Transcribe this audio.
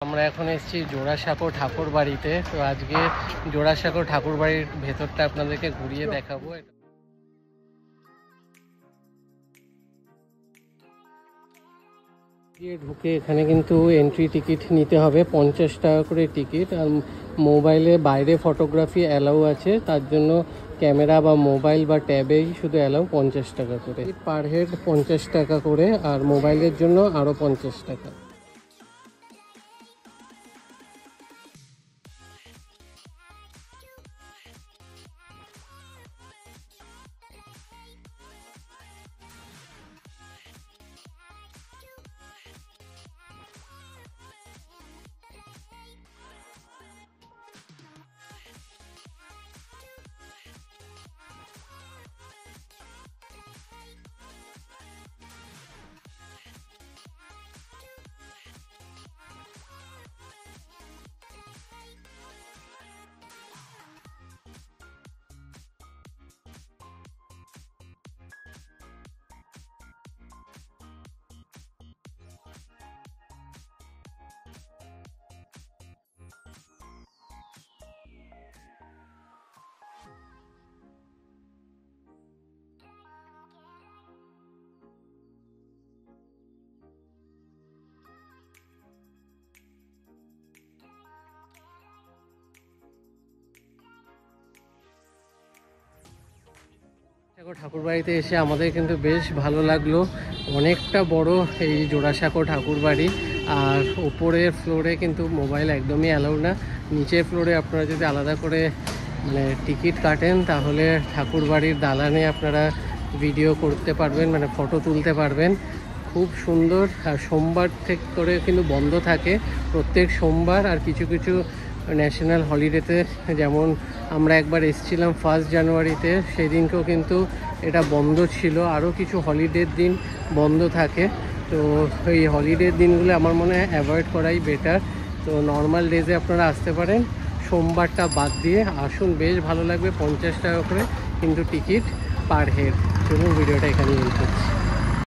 আমরা এখন এসেছি জোড়াসাঁকো ঠাকুর বাড়িতে। তো আজকে জোড়াসাঁকো ঠাকুর বাড়ির ভেতরটা আপনাদেরকে ঘুরিয়ে দেখাবো। ঢুকে এখানে কিন্তু এন্ট্রি টিকিট নিতে হবে, 50 টাকা করে টিকিট। আর মোবাইলে বাইরে ফটোগ্রাফি অ্যালাউ আছে, তার জন্য ক্যামেরা বা মোবাইল বা ট্যাবেই শুধু অ্যালাউ 50 টাকা করে। পার হেড 50 টাকা করে, আর মোবাইলের জন্য আরও 50 টাকা। ঠাকুর বাড়িতে এসে আমাদের কিন্তু বেশ ভালো লাগলো। অনেকটা বড় এই জোড়াসাঁকো ঠাকুর বাড়ি। আর উপরের ফ্লোরে কিন্তু মোবাইল একদমই অ্যালাউ না। নিচের ফ্লোরে আপনারা যদি আলাদা করে টিকিট কাটেন, তাহলে ঠাকুর বাড়ির দালানে আপনারা ভিডিও করতে পারবেন, ফটো তুলতে পারবেন। খুব সুন্দর। আর সোমবার থেকে করে কিন্তু বন্ধ থাকে প্রত্যেক সোমবার। আর কিছু কিছু ন্যাশনাল হলিডেতে, যেমন আমরা একবার এসেছিলাম 1 জানুয়ারিতে, সেদিনকেও কিন্তু এটা বন্ধ ছিল। আরও কিছু হলিডের দিন বন্ধ থাকে। তো এই হলিডের দিনগুলো আমার মনে হয় অ্যাভয়েড করাই বেটার। তো নর্মাল ডেজে আপনারা আসতে পারেন, সোমবারটা বাদ দিয়ে আসুন, বেশ ভালো লাগবে। 50 টাকা করে কিন্তু টিকিট পার হেড। চলুন ভিডিওটা এখানে এন্ড করছি।